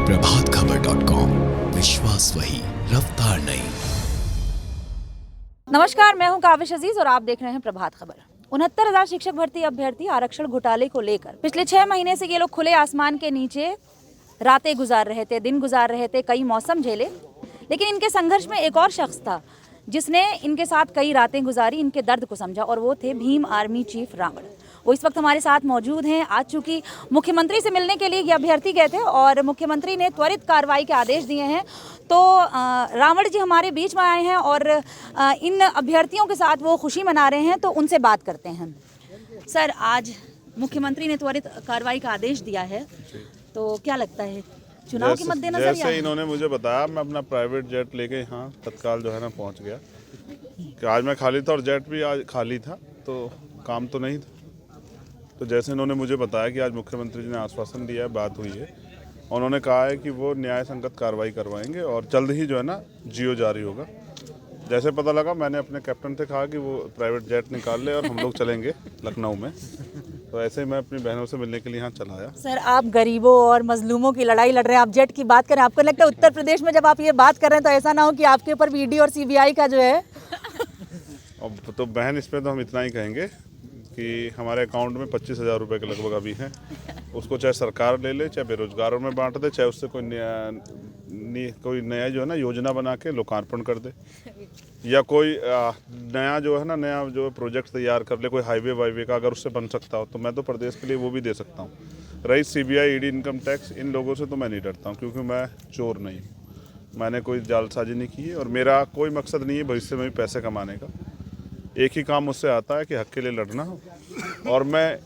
प्रभातखबर.com, विश्वास वही, रफ्तार नहीं। नमस्कार, मैं हूं काविश अजीज और आप देख रहे हैं प्रभात खबर। 69,000 शिक्षक भर्ती अभ्यर्थी आरक्षण घोटाले को लेकर पिछले 6 महीने से ये लोग खुले आसमान के नीचे रातें गुजार रहे थे, दिन गुजार रहे थे, कई मौसम झेले। लेकिन इनके संघर्ष में एक और शख्स था जिसने इनके साथ कई रातें गुजारी, इनके दर्द को समझा, और वो थे भीम आर्मी चीफ रावण। वो इस वक्त हमारे साथ मौजूद हैं। आज चूंकि मुख्यमंत्री से मिलने के लिए ये अभ्यर्थी गए थे और मुख्यमंत्री ने त्वरित कार्रवाई के आदेश दिए हैं, तो रावण जी हमारे बीच में आए हैं और इन अभ्यर्थियों के साथ वो खुशी मना रहे हैं, तो उनसे बात करते हैं। सर, आज मुख्यमंत्री ने त्वरित कार्रवाई का आदेश दिया है, तो क्या लगता है चुनाव के मद्देनजर? जैसे इन्होंने मुझे बताया, मैं अपना प्राइवेट जेट लेके यहाँ तत्काल जो है ना पहुँच गया कि आज मैं खाली था और जेट भी आज खाली था, तो काम तो नहीं था। तो जैसे इन्होंने मुझे बताया कि आज मुख्यमंत्री जी ने आश्वासन दिया है, बात हुई है, उन्होंने कहा है कि वो न्याय संगत कार्रवाई करवाएंगे और जल्द ही जो है ना जियो जारी होगा। जैसे पता लगा, मैंने अपने कैप्टन से कहा कि वो प्राइवेट जेट निकाल ले और हम लोग चलेंगे लखनऊ में। तो ऐसे ही मैं अपनी बहनों से मिलने के लिए यहाँ चला आया। सर, आप गरीबों और मजलूमों की लड़ाई लड़ रहे हैं, आप जेट की बात करें। आपको लगता है उत्तर प्रदेश में जब आप ये बात कर रहे हैं तो ऐसा ना हो कि आपके ऊपर ईडी और सीबीआई का जो है अब तो बहन, इस पर तो हम इतना ही कहेंगे कि हमारे अकाउंट में 25,000 रुपये के लगभग अभी हैं। उसको चाहे सरकार ले ले, चाहे बेरोजगारों में बांट दे, चाहे उससे कोई नया जो है ना योजना बना के लोकार्पण कर दे, या कोई नया जो है ना नया जो प्रोजेक्ट तैयार कर ले, कोई हाईवे वाईवे का अगर उससे बन सकता हो तो मैं तो प्रदेश के लिए वो भी दे सकता हूँ। रही सीबीआई, ईडी, इनकम टैक्स, इन लोगों से तो मैं नहीं डरता हूँ, क्योंकि मैं चोर नहीं हूँ। मैंने कोई जालसाजी नहीं की है और मेरा कोई मकसद नहीं है भविष्य में भी पैसे कमाने का। एक ही काम मुझसे आता है कि हक के लिए लड़ना। और मैं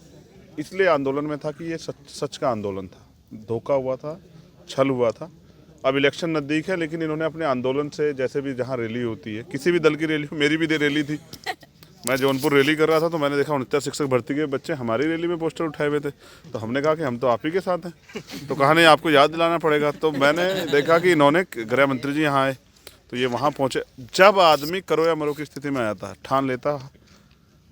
इसलिए आंदोलन में था कि ये सच का आंदोलन था। धोखा हुआ था, छल हुआ था। अब इलेक्शन नज़दीक है, लेकिन इन्होंने अपने आंदोलन से, जैसे भी जहाँ रैली होती है, किसी भी दल की रैली हो, मेरी भी रैली थी, मैं जौनपुर रैली कर रहा था, तो मैंने देखा 69 शिक्षक भर्ती के बच्चे हमारी रैली में पोस्टर उठाए हुए थे। तो हमने कहा कि हम तो आप ही के साथ हैं। तो कहा नहीं, आपको याद दिलाना पड़ेगा। तो मैंने देखा कि इन्होंने, गृह मंत्री जी यहाँ आए, तो ये वहाँ पहुँचे। जब आदमी करो या मरो की स्थिति में आया था, ठान लेता,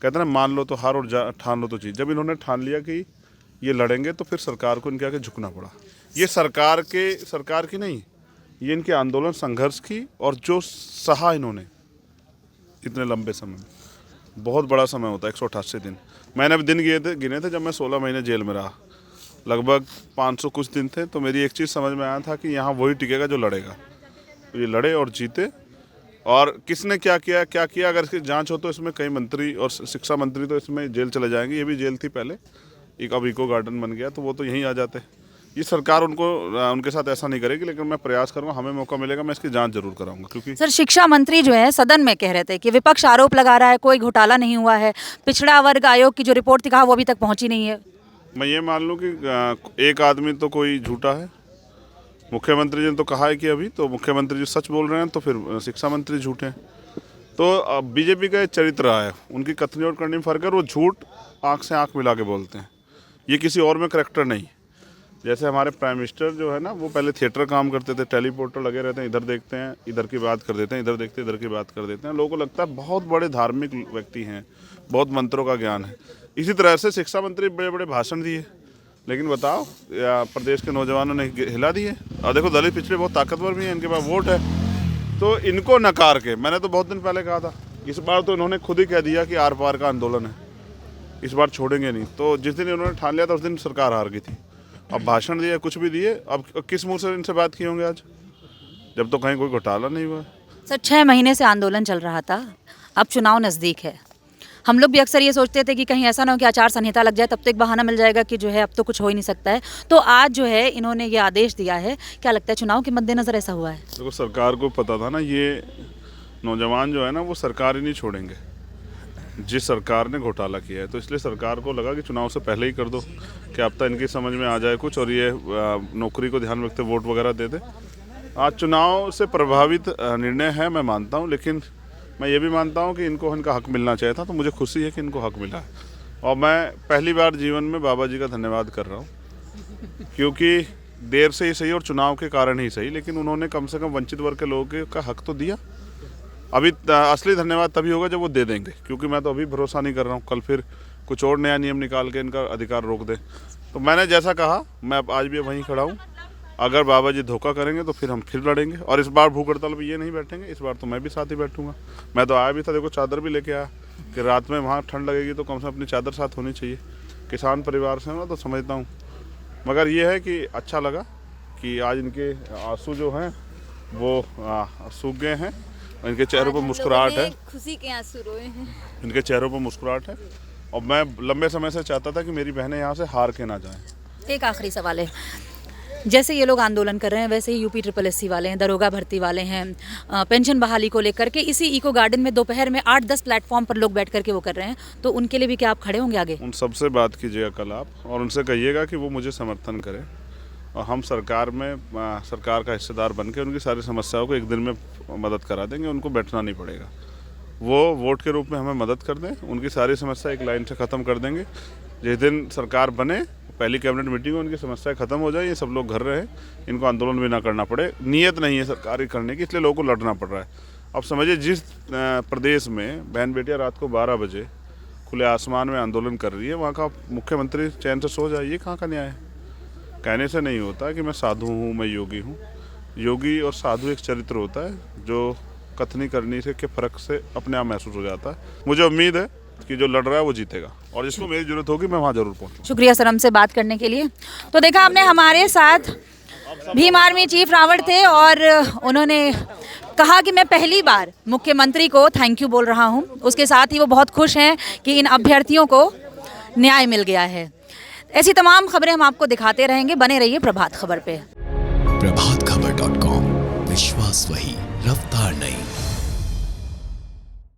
कहते ना मान लो तो हार और ठान लो तो जीत। जब इन्होंने ठान लिया कि ये लड़ेंगे, तो फिर सरकार को इनके आगे झुकना पड़ा। ये सरकार की नहीं, ये इनके आंदोलन संघर्ष की, और जो सहा इन्होंने इतने लंबे समय में, बहुत बड़ा समय होता है 188 दिन। मैंने अब दिन गिने थे जब मैं 16 महीने जेल में रहा, लगभग 500 कुछ दिन थे। तो मेरी एक चीज़ समझ में आया था कि यहाँ वही टिकेगा जो लड़ेगा। तो ये लड़े और जीते। और किसने क्या किया, अगर इसकी जांच हो तो इसमें कई मंत्री और शिक्षा मंत्री तो इसमें जेल चले जाएंगे। ये भी जेल थी पहले, अब इको गार्डन बन गया, तो वो तो यहीं आ जाते। ये सरकार उनके साथ ऐसा नहीं करेगी, लेकिन मैं प्रयास करूँगा, हमें मौका मिलेगा, मैं इसकी जांच जरूर कराऊंगा। क्योंकि सर, शिक्षा मंत्री जो है सदन में कह रहे थे कि विपक्ष आरोप लगा रहा है कोई घोटाला नहीं हुआ है, पिछड़ा वर्ग आयोग की जो रिपोर्ट थी, कहा वो अभी तक पहुंची नहीं है। मैं ये मान लूँ कि एक आदमी तो कोई झूठा है। मुख्यमंत्री जी ने तो कहा है कि अभी तो मुख्यमंत्री जी सच बोल रहे हैं, तो फिर शिक्षा मंत्री झूठे हैं। तो बीजेपी का चरित्र रहा है, उनकी कथनी और करनी में फर्क है। वो झूठ आँख से आँख मिला के बोलते हैं, ये किसी और में करैक्टर नहीं। जैसे हमारे प्राइम मिनिस्टर जो है ना, वो पहले थिएटर काम करते थे, टेलीपोर्टर लगे रहते हैं, इधर देखते हैं इधर की बात कर देते हैं, इधर देखते हैं इधर की बात कर देते हैं। लोगों को लगता है बहुत बड़े धार्मिक व्यक्ति हैं, बहुत मंत्रों का ज्ञान है। इसी तरह से शिक्षा मंत्री बड़े बड़े भाषण दिए, लेकिन बताओ प्रदेश के नौजवानों ने हिला दिए। और देखो, दलित पिछड़े बहुत ताकतवर भी हैं, इनके पास वोट है। तो इनको नकार के, मैंने तो बहुत दिन पहले कहा था, इस बार तो इन्होंने खुद ही कह दिया कि आर पार का आंदोलन है, इस बार छोड़ेंगे नहीं। तो जिस दिन इन्होंने ठान लिया था, उस दिन सरकार हार गई थी। अब भाषण दिए, कुछ भी दिए, अब किस मुँह से इनसे बात किए होंगे आज, जब तो कहीं कोई घोटाला नहीं हुआ। सर, 6 महीने से आंदोलन चल रहा था, अब चुनाव नज़दीक है। हम लोग भी अक्सर ये सोचते थे कि कहीं ऐसा ना हो कि आचार संहिता लग जाए, तब तो एक बहाना मिल जाएगा कि जो है अब तो कुछ हो ही नहीं सकता है। तो आज जो है इन्होंने ये आदेश दिया है, क्या लगता है चुनाव के मद्देनजर ऐसा हुआ है? देखो, सरकार को पता था ना, ये नौजवान जो है ना, वो सरकार ही नहीं छोड़ेंगे जिस सरकार ने घोटाला किया है। तो इसलिए सरकार को लगा कि चुनाव से पहले ही कर दो, कि अब तक इनकी समझ में आ जाए कुछ, और ये नौकरी को ध्यान में रखते वोट वगैरह दे दे। आज चुनाव से प्रभावित निर्णय है, मैं मानता हूँ, लेकिन मैं ये भी मानता हूँ कि इनको इनका हक मिलना चाहिए था। तो मुझे खुशी है कि इनको हक मिला है, और मैं पहली बार जीवन में बाबा जी का धन्यवाद कर रहा हूँ, क्योंकि देर से ही सही और चुनाव के कारण ही सही, लेकिन उन्होंने कम से कम वंचित वर्ग के लोगों का हक तो दिया। अभी असली धन्यवाद तभी होगा जब वो दे देंगे, क्योंकि मैं तो अभी भरोसा नहीं कर रहा हूँ, कल फिर कुछ और नया नियम निकाल के इनका अधिकार रोक दे। तो मैंने जैसा कहा, मैं आज भी वहीं खड़ा हूँ अगर बाबा जी धोखा करेंगे तो फिर हम फिर लड़ेंगे। और इस बार भूख हड़ताल पे ये नहीं बैठेंगे, इस बार तो मैं भी साथ ही बैठूंगा। मैं तो आया भी था, देखो चादर भी लेके आया कि रात में वहाँ ठंड लगेगी तो कम से कम अपनी चादर साथ होनी चाहिए। किसान परिवार से ना तो समझता हूँ, मगर ये है कि अच्छा लगा कि आज इनके आंसू जो हैं वो सूख गए हैं, इनके चेहरों पर मुस्कुराहट है, खुशी के आंसू रोए हैं। इनके चेहरों पर मुस्कुराहट है। और मैं लंबे समय से चाहता था कि मेरी बहनें यहाँ से हार के ना जाएं। एक आखिरी सवाल है, जैसे ये लोग आंदोलन कर रहे हैं वैसे ही UPSSC वाले हैं, दरोगा भर्ती वाले हैं, पेंशन बहाली को लेकर के इसी इको गार्डन में दोपहर में 8-10 प्लेटफॉर्म पर लोग बैठ करके वो कर रहे हैं, तो उनके लिए भी क्या आप खड़े होंगे आगे? उन सबसे बात कीजिएगा कल आप, और उनसे कहिएगा कि वो मुझे समर्थन करें और हम सरकार में सरकार का हिस्सेदार बन के उनकी सारी समस्याओं को एक दिन में मदद करा देंगे। उनको बैठना नहीं पड़ेगा, वो वोट के रूप में हमें मदद कर दें, उनकी सारी समस्या एक लाइन से ख़त्म कर देंगे। जिस दिन सरकार बने, पहली कैबिनेट मीटिंग में उनकी समस्या ख़त्म हो जाए, ये सब लोग घर रहे, इनको आंदोलन भी ना करना पड़े। नियत नहीं है सरकार करने की, इसलिए लोगों को लड़ना पड़ रहा है। अब समझिए, जिस प्रदेश में बहन बेटियाँ रात को 12 बजे खुले आसमान में आंदोलन कर रही है, वहाँ का मुख्यमंत्री चैन से सो जाए, ये कहाँ का न्याय है? कहने से नहीं होता कि मैं साधु हूँ, मैं योगी हूँ। योगी और साधु एक चरित्र होता है जो कथनी करनी से के फ़र्क से अपने आप महसूस हो जाता है। मुझे उम्मीद है कि जो लड़ रहा है वो जीतेगा, और जिसको मेरी ज़रूरत होगी मैं वहाँ ज़रूर पहुँचूँ। शुक्रिया सर हमसे बात करने के लिए। तो देखा आपने, हमारे साथ भीम आर्मी चीफ रावत थे और उन्होंने कहा कि मैं पहली बार मुख्यमंत्री को थैंक यू बोल रहा हूँ। उसके साथ ही वो बहुत खुश हैं कि इन अभ्यर्थियों को न्याय मिल गया है। ऐसी तमाम खबरें हम आपको दिखाते रहेंगे, बने रहिए प्रभात खबर पे। प्रभातखबर.com, विश्वास वही, रफ्तार नहीं।